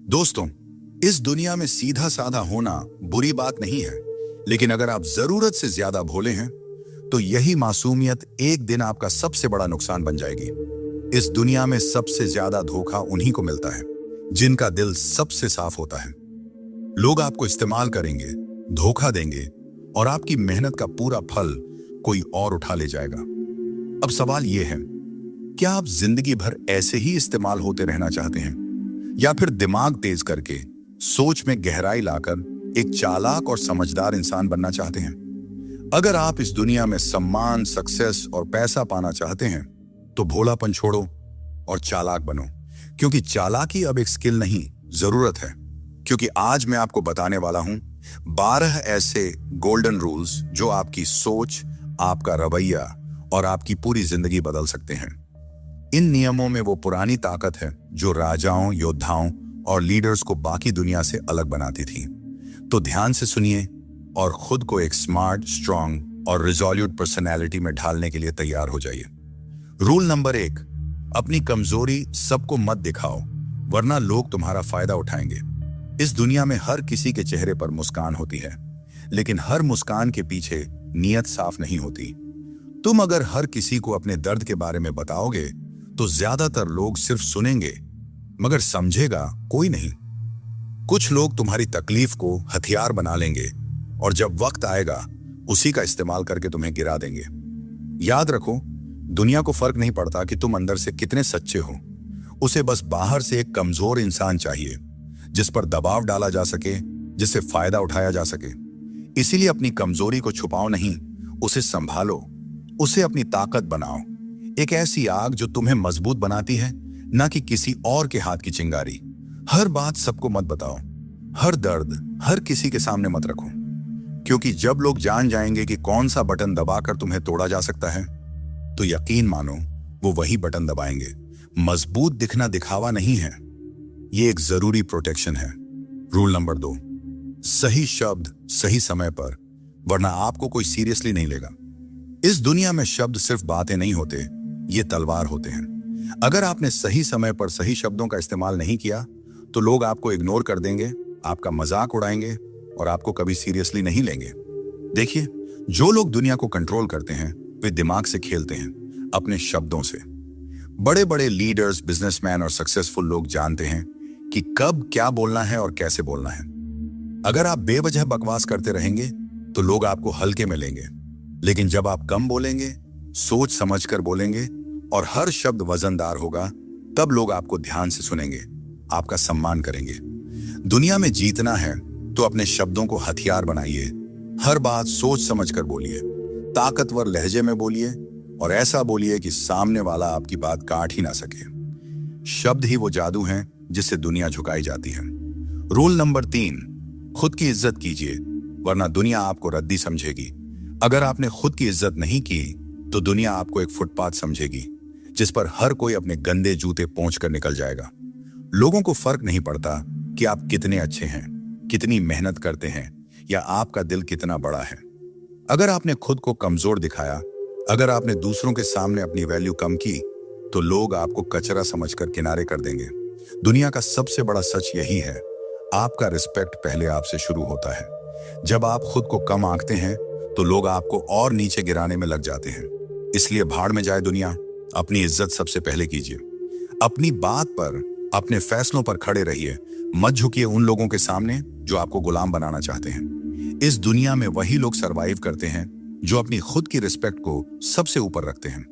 दोस्तों, इस दुनिया में सीधा साधा होना बुरी बात नहीं है, लेकिन अगर आप जरूरत से ज्यादा भोले हैं तो यही मासूमियत एक दिन आपका सबसे बड़ा नुकसान बन जाएगी। इस दुनिया में सबसे ज्यादा धोखा उन्हीं को मिलता है जिनका दिल सबसे साफ होता है। लोग आपको इस्तेमाल करेंगे, धोखा देंगे और आपकी मेहनत का पूरा फल कोई और उठा ले जाएगा। अब सवाल यह है, क्या आप जिंदगी भर ऐसे ही इस्तेमाल होते रहना चाहते हैं या फिर दिमाग तेज करके सोच में गहराई लाकर एक चालाक और समझदार इंसान बनना चाहते हैं? अगर आप इस दुनिया में सम्मान, सक्सेस और पैसा पाना चाहते हैं तो भोलापन छोड़ो और चालाक बनो, क्योंकि चालाकी अब एक स्किल नहीं, जरूरत है। क्योंकि आज मैं आपको बताने वाला हूं 12 ऐसे गोल्डन रूल्स जो आपकी सोच, आपका रवैया और आपकी पूरी जिंदगी बदल सकते हैं। इन नियमों में वो पुरानी ताकत है जो राजाओं, योद्धाओं और लीडर्स को बाकी दुनिया से अलग बनाती थी। तो ध्यान से सुनिए और खुद को एक स्मार्ट, स्ट्रांग और रिजोल्यूट पर्सनैलिटी में ढालने के लिए तैयार हो जाइए। रूल नंबर 1, अपनी कमजोरी सबको मत दिखाओ, वरना लोग तुम्हारा फायदा उठाएंगे। इस दुनिया में हर किसी के चेहरे पर मुस्कान होती है, लेकिन हर मुस्कान के पीछे नीयत साफ नहीं होती। तुम अगर हर किसी को अपने दर्द के बारे में बताओगे तो ज्यादातर लोग सिर्फ सुनेंगे, मगर समझेगा कोई नहीं। कुछ लोग तुम्हारी तकलीफ को हथियार बना लेंगे और जब वक्त आएगा उसी का इस्तेमाल करके तुम्हें गिरा देंगे। याद रखो, दुनिया को फर्क नहीं पड़ता कि तुम अंदर से कितने सच्चे हो। उसे बस बाहर से एक कमजोर इंसान चाहिए जिस पर दबाव डाला जा सके, जिससे फायदा उठाया जा सके। इसीलिए अपनी कमजोरी को छुपाओ नहीं, उसे संभालो, उसे अपनी ताकत बनाओ। एक ऐसी आग जो तुम्हें मजबूत बनाती है, ना कि किसी और के हाथ की चिंगारी। हर बात सबको मत बताओ, हर दर्द हर किसी के सामने मत रखो, क्योंकि जब लोग जान जाएंगे कि कौन सा बटन दबाकर तुम्हें तोड़ा जा सकता है, तो यकीन मानो वो वही बटन दबाएंगे। मजबूत दिखना दिखावा नहीं है, ये एक जरूरी प्रोटेक्शन है। रूल नंबर 2, सही शब्द सही समय पर, वरना आपको कोई सीरियसली नहीं लेगा। इस दुनिया में शब्द सिर्फ बातें नहीं होते, ये तलवार होते हैं। अगर आपने सही समय पर सही शब्दों का इस्तेमाल नहीं किया तो लोग आपको इग्नोर कर देंगे, आपका मजाक उड़ाएंगे और आपको कभी सीरियसली नहीं लेंगे। देखिए, जो लोग दुनिया को कंट्रोल करते हैं वे दिमाग से खेलते हैं, अपने शब्दों से। बड़े बड़े लीडर्स, बिजनेसमैन और सक्सेसफुल लोग जानते हैं कि कब क्या बोलना है और कैसे बोलना है। अगर आप बेवजह बकवास करते रहेंगे तो लोग आपको हल्के में लेंगे, लेकिन जब आप कम बोलेंगे, सोच समझकर बोलेंगे और हर शब्द वजनदार होगा, तब लोग आपको ध्यान से सुनेंगे, आपका सम्मान करेंगे। दुनिया में जीतना है तो अपने शब्दों को हथियार बनाइए। हर बात सोच समझकर बोलिए, ताकतवर लहजे में बोलिए और ऐसा बोलिए कि सामने वाला आपकी बात काट ही ना सके। शब्द ही वो जादू है जिससे दुनिया झुकाई जाती है। रूल नंबर 3, खुद की इज्जत कीजिए, वरना दुनिया आपको रद्दी समझेगी। अगर आपने खुद की इज्जत नहीं की तो दुनिया आपको एक फुटपाथ समझेगी जिस पर हर कोई अपने गंदे जूते पोंछकर निकल जाएगा। लोगों को फर्क नहीं पड़ता कि आप कितने अच्छे हैं, कितनी मेहनत करते हैं या आपका दिल कितना बड़ा है। अगर आपने खुद को कमजोर दिखाया, अगर आपने दूसरों के सामने अपनी वैल्यू कम की, तो लोग आपको कचरा समझकर किनारे कर देंगे। दुनिया का सबसे बड़ा सच यही है, आपका रिस्पेक्ट पहले आपसे शुरू होता है। जब आप खुद को कम आंकते हैं तो लोग आपको और नीचे गिराने में लग जाते हैं। इसलिए भाड़ में जाए दुनिया, अपनी इज्जत सबसे पहले कीजिए। अपनी बात पर, अपने फैसलों पर खड़े रहिए। मत झुकिए उन लोगों के सामने जो आपको गुलाम बनाना चाहते हैं। इस दुनिया में वही लोग सरवाइव करते हैं जो अपनी खुद की रिस्पेक्ट को सबसे ऊपर रखते हैं।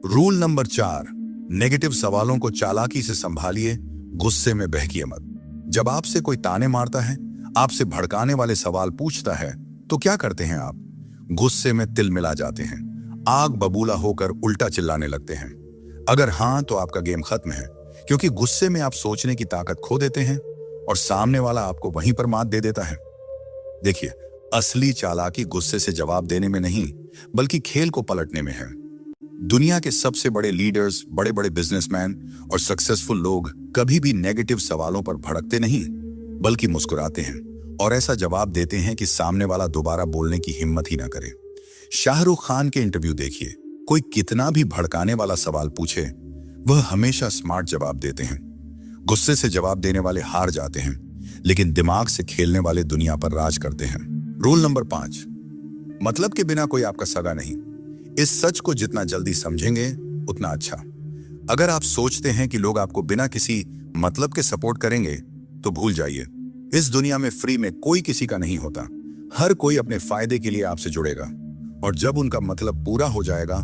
रूल नंबर 4, नेगेटिव सवालों को चालाकी से संभालिए, गुस्से में बहकिए मत। जब आपसे कोई ताने मारता है, आपसे भड़काने वाले सवाल पूछता है, तो क्या करते हैं आप? गुस्से में तिल मिला जाते हैं, आग बबूला होकर उल्टा चिल्लाने लगते हैं। अगर हाँ, तो आपका गेम खत्म है, क्योंकि गुस्से में आप सोचने की ताकत खो देते हैं और सामने वाला आपको वहीं पर मात दे देता है। देखिए, असली चालाकी गुस्से से जवाब देने में नहीं, बल्कि खेल को पलटने में है। दुनिया के सबसे बड़े लीडर्स, बड़े बड़े बिजनेसमैन और सक्सेसफुल लोग कभी भी नेगेटिव सवालों पर भड़कते नहीं, बल्कि मुस्कुराते हैं और ऐसा जवाब देते हैं कि सामने वाला दोबारा बोलने की हिम्मत ही ना करे। शाहरुख खान के इंटरव्यू देखिए, कोई कितना भी भड़काने वाला सवाल पूछे, वह हमेशा स्मार्ट जवाब देते हैं। गुस्से से जवाब देने वाले हार जाते हैं, लेकिन दिमाग से खेलने वाले दुनिया पर राज करते हैं। रूल नंबर 5, मतलब के बिना कोई आपका सगा नहीं। इस सच को जितना जल्दी समझेंगे उतना अच्छा। अगर आप सोचते हैं कि लोग आपको बिना किसी मतलब के सपोर्ट करेंगे तो भूल जाइए। इस दुनिया में फ्री में कोई किसी का नहीं होता। हर कोई अपने फायदे के लिए आपसे जुड़ेगा, और जब उनका मतलब पूरा हो जाएगा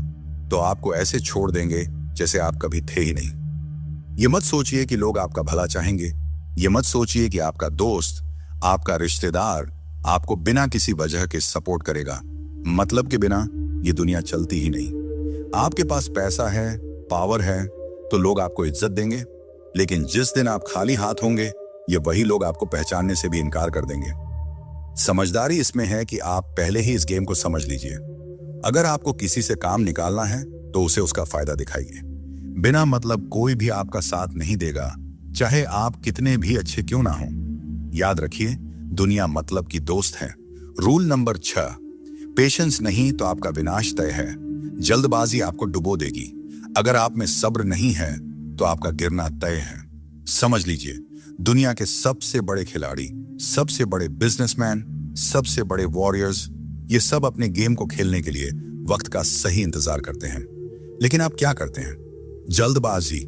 तो आपको ऐसे छोड़ देंगे जैसे आप कभी थे ही नहीं। ये मत सोचिए कि लोग आपका भला चाहेंगे। ये मत सोचिए कि आपका दोस्त, आपका रिश्तेदार आपको बिना किसी वजह के सपोर्ट करेगा। मतलब के बिना ये दुनिया चलती ही नहीं। आपके पास पैसा है, पावर है, तो लोग आपको इज्जत देंगे, लेकिन जिस दिन आप खाली हाथ होंगे ये वही लोग आपको पहचानने से भी इनकार कर देंगे। समझदारी इसमें है कि आप पहले ही इस गेम को समझ लीजिए। अगर आपको किसी से काम निकालना है तो उसे उसका फायदा दिखाइए। बिना मतलब कोई भी आपका साथ नहीं देगा, चाहे आप कितने भी अच्छे क्यों ना हो। याद रखिए, दुनिया मतलब की दोस्त है। रूल नंबर 6, पेशेंस नहीं तो आपका विनाश तय है। जल्दबाजी आपको डुबो देगी। अगर आप में सब्र नहीं है तो आपका गिरना तय है। समझ लीजिए, दुनिया के सबसे बड़े खिलाड़ी, सबसे बड़े बिजनेसमैन, सबसे बड़े वॉरियर्स, ये सब अपने गेम को खेलने के लिए वक्त का सही इंतजार करते हैं। लेकिन आप क्या करते हैं? जल्दबाजी।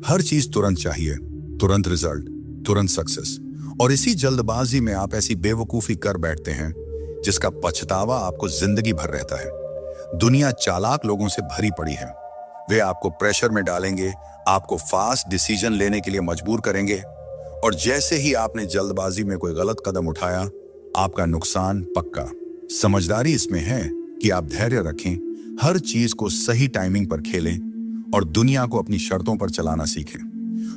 हर चीज तुरंत चाहिए, तुरंत रिजल्ट, तुरंत सक्सेस। और इसी जल्दबाजी में आप ऐसी बेवकूफी कर बैठते हैं जिसका पछतावा आपको जिंदगी भर रहता है। दुनिया चालाक लोगों से भरी पड़ी है। वे आपको प्रेशर में डालेंगे, आपको फास्ट डिसीजन लेने के लिए मजबूर करेंगे, और जैसे ही आपने जल्दबाजी में कोई गलत कदम उठाया, आपका नुकसान पक्का। समझदारी इसमें है कि आप धैर्य रखें, हर चीज को सही टाइमिंग पर खेलें और दुनिया को अपनी शर्तों पर चलाना सीखें।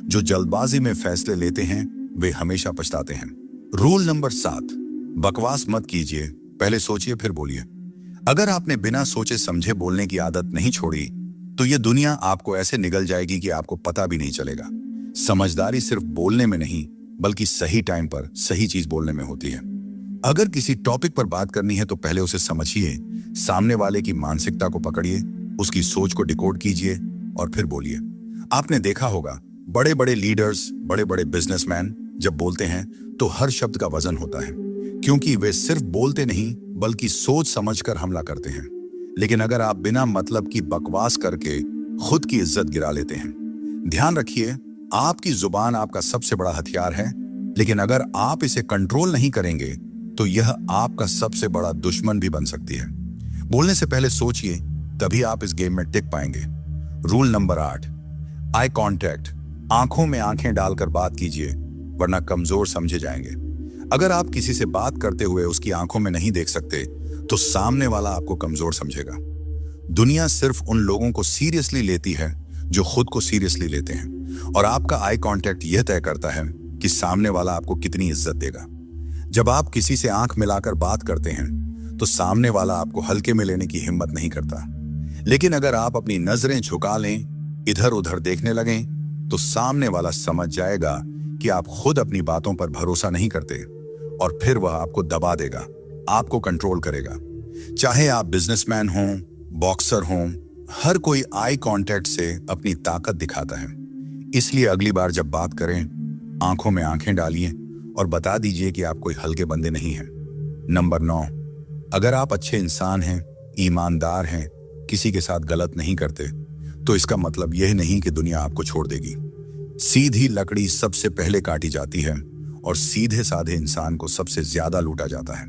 जो जल्दबाजी में फैसले लेते हैं वे हमेशा पछताते हैं। रूल नंबर 7, बकवास मत कीजिए, पहले सोचिए फिर बोलिए। अगर आपने बिना सोचे समझे बोलने की आदत नहीं छोड़ी तो ये दुनिया आपको ऐसे निगल जाएगी कि आपको पता भी नहीं चलेगा। समझदारी सिर्फ बोलने में नहीं बल्कि सही टाइम पर सही चीज बोलने में होती है। अगर किसी टॉपिक पर बात करनी है तो पहले उसे समझिए, सामने वाले की मानसिकता को पकड़िए, उसकी सोच को डिकोड कीजिए और फिर बोलिए। आपने देखा होगा, बड़े बड़े लीडर्स, बड़े बड़े बिजनेसमैन जब बोलते हैं तो हर शब्द का वजन होता है, क्योंकि वे सिर्फ बोलते नहीं बल्कि सोच समझकर हमला करते हैं। लेकिन अगर आप बिना मतलब की बकवास करके खुद की इज्जत गिरा लेते हैं, ध्यान रखिए, आपकी जुबान आपका सबसे बड़ा हथियार है, लेकिन अगर आप इसे कंट्रोल नहीं करेंगे तो यह आपका सबसे बड़ा दुश्मन भी बन सकती है। बोलने से पहले सोचिए, तभी आप इस गेम में टिक पाएंगे। Rule number 8, eye contact. आंखों में आंखें डालकर बात कीजिए, वरना कमजोर समझे जाएंगे। अगर आप किसी से बात करते हुए उसकी आंखों में नहीं देख सकते तो सामने वाला आपको कमजोर समझेगा। दुनिया सिर्फ उन लोगों को सीरियसली लेती है जो खुद को सीरियसली लेते हैं, और आपका आई कांटेक्ट यह तय करता है कि सामने वाला आपको कितनी इज्जत देगा। जब आप किसी से आंख मिलाकर बात करते हैं तो सामने वाला आपको हल्के में लेने की हिम्मत नहीं करता, लेकिन अगर आप अपनी नजरें झुका लें, इधर उधर देखने लगें, तो सामने वाला समझ जाएगा कि आप खुद अपनी बातों पर भरोसा नहीं करते, और फिर वह आपको दबा देगा, आपको कंट्रोल करेगा। चाहे आप बिजनेसमैन हों, बॉक्सर हों, हर कोई आई कांटेक्ट से अपनी ताकत दिखाता है। इसलिए अगली बार जब बात करें, आंखों में आंखें डालिए और बता दीजिए कि आप कोई हल्के बंदे नहीं हैं। नंबर 9, अगर आप अच्छे इंसान हैं, ईमानदार हैं, किसी के साथ गलत नहीं करते, तो इसका मतलब यह नहीं कि दुनिया आपको छोड़ देगी। सीधी लकड़ी सबसे पहले काटी जाती है और सीधे साधे इंसान को सबसे ज्यादा लूटा जाता है।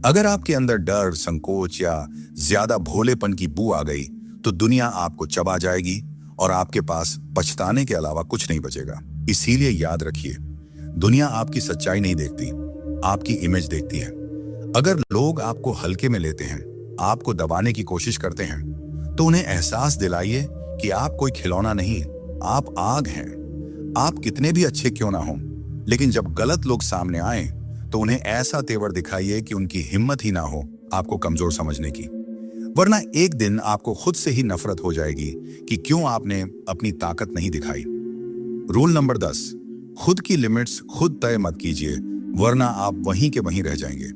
अगर आपके अंदर डर, संकोच या ज्यादा भोलेपन की बू आ गई तो दुनिया आपको चबा जाएगी और आपके पास पछताने के अलावा कुछ नहीं बचेगा। इसीलिए याद रखिए, दुनिया आपकी सच्चाई नहीं देखती, आपकी इमेज देखती है। अगर लोग आपको हल्के में लेते हैं, आपको दबाने की कोशिश करते हैं, तो उन्हें एहसास दिलाइए कि आप कोई खिलौना नहीं, आप आग हैं। आप कितने भी अच्छे क्यों ना हों, लेकिन जब गलत लोग सामने आए तो उन्हें ऐसा तेवर दिखाइए कि उनकी हिम्मत ही ना हो आपको कमजोर समझने की, वरना एक दिन आपको खुद से ही नफरत हो जाएगी कि क्यों आपने अपनी ताकत नहीं दिखाई। रूल नंबर 10, खुद की लिमिट्स खुद तय मत कीजिए, वरना आप वहीं के वहीं रह जाएंगे।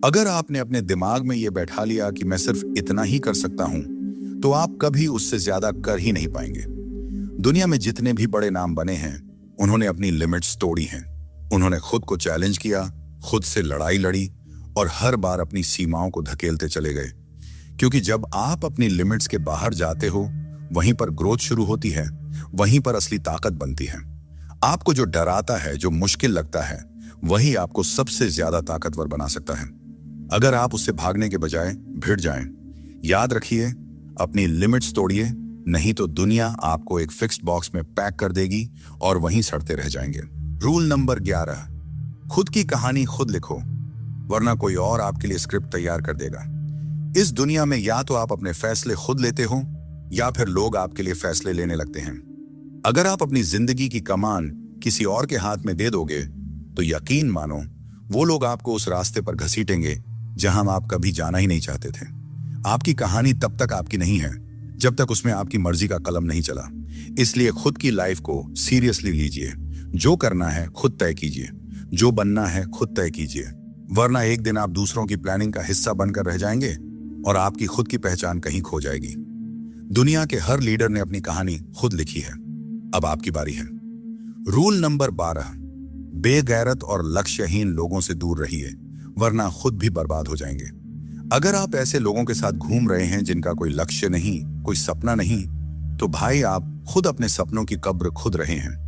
अगर आपने अपने दिमाग में यह बैठा लिया कि मैं सिर्फ इतना ही कर सकता हूं, तो आप कभी उससे ज्यादा कर ही नहीं पाएंगे। दुनिया में जितने भी बड़े नाम बने हैं उन्होंने अपनी लिमिट्स तोड़ी हैं। उन्होंने खुद को चैलेंज किया, खुद से लड़ाई लड़ी और हर बार अपनी सीमाओं को धकेलते चले गए। क्योंकि जब आप अपनी लिमिट्स के बाहर जाते हो, वहीं पर ग्रोथ शुरू होती है, वहीं पर असली ताकत बनती है। आपको जो डराता है, जो मुश्किल लगता है, वही आपको सबसे ज्यादा ताकतवर बना सकता है। अगर आप उससे भागने के बजाय भिड़ जाएं। याद रखिए, अपनी लिमिट्स तोड़िए, नहीं तो दुनिया आपको एक फिक्स्ड बॉक्स में पैक कर देगी और वहीं सड़ते रह जाएंगे। रूल नंबर 11, खुद की कहानी खुद लिखो, वरना कोई और आपके लिए स्क्रिप्ट तैयार कर देगा। इस दुनिया में या तो आप अपने फैसले खुद लेते हो या फिर लोग आपके लिए फैसले लेने लगते हैं। अगर आप अपनी जिंदगी की कमान किसी और के हाथ में दे दोगे तो यकीन मानो वो लोग आपको उस रास्ते पर घसीटेंगे जहां आप कभी जाना ही नहीं चाहते थे। आपकी कहानी तब तक आपकी नहीं है जब तक उसमें आपकी मर्जी का कलम नहीं चला। इसलिए खुद की लाइफ को सीरियसली लीजिए। जो करना है खुद तय कीजिए, जो बनना है खुद तय कीजिए, वरना एक दिन आप दूसरों की प्लानिंग का हिस्सा बनकर रह जाएंगे और आपकी खुद की पहचान कहीं खो जाएगी। दुनिया के हर लीडर ने अपनी कहानी खुद लिखी है। अब आपकी बारी है। रूल नंबर 12, बेगैरत और लक्ष्यहीन लोगों से दूर रहिए, वरना खुद भी बर्बाद हो जाएंगे। अगर आप ऐसे लोगों के साथ घूम रहे हैं जिनका कोई लक्ष्य नहीं, कोई सपना नहीं, तो भाई आप खुद अपने सपनों की कब्र खुद रहे हैं।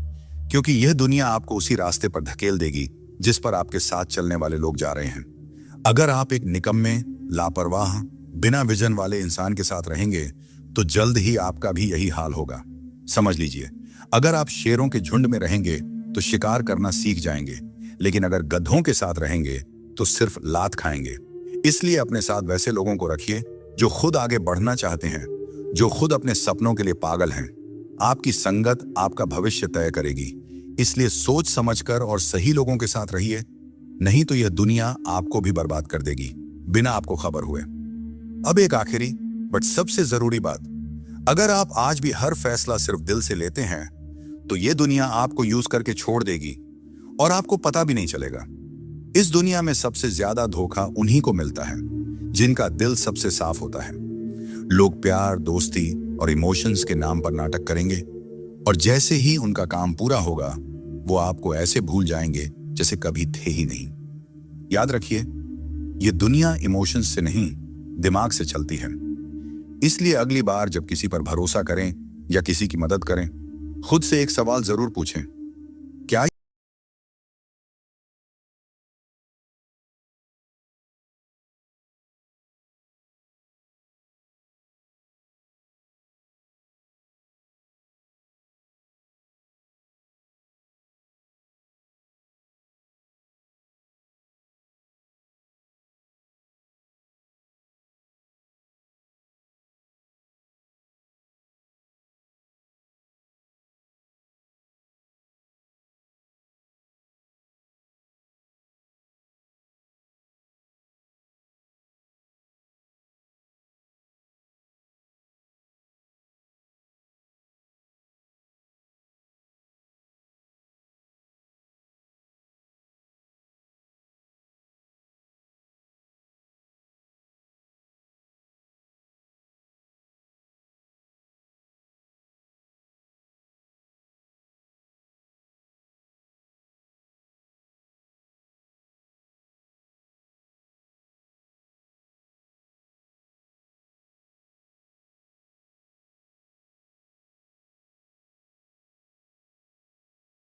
क्योंकि यह दुनिया आपको उसी रास्ते पर धकेल देगी जिस पर आपके साथ चलने वाले लोग जा रहे हैं। अगर आप एक निकम्मे, लापरवाह, बिना विजन वाले इंसान के साथ रहेंगे तो जल्द ही आपका भी यही हाल होगा। समझ लीजिए, अगर आप शेरों के झुंड में रहेंगे तो शिकार करना सीख जाएंगे, लेकिन अगर गधों के साथ रहेंगे तो सिर्फ लात खाएंगे। इसलिए अपने साथ वैसे लोगों को रखिए जो खुद आगे बढ़ना चाहते हैं, जो खुद अपने सपनों के लिए पागल हैं। आपकी संगत आपका भविष्य तय करेगी, इसलिए सोच समझकर और सही लोगों के साथ रहिए, नहीं तो यह दुनिया आपको भी बर्बाद कर देगी बिना आपको खबर हुए। अब एक आखिरी बट सबसे जरूरी बात, अगर आप आज भी हर फैसला सिर्फ दिल से लेते हैं तो यह दुनिया आपको यूज करके छोड़ देगी और आपको पता भी नहीं चलेगा। इस दुनिया में सबसे ज्यादा धोखा उन्हीं को मिलता है जिनका दिल सबसे साफ होता है। लोग प्यार, दोस्ती और इमोशंस के नाम पर नाटक करेंगे और जैसे ही उनका काम पूरा होगा वो आपको ऐसे भूल जाएंगे जैसे कभी थे ही नहीं। याद रखिए, ये दुनिया इमोशंस से नहीं, दिमाग से चलती है। इसलिए अगली बार जब किसी पर भरोसा करें या किसी की मदद करें, खुद से एक सवाल जरूर पूछें,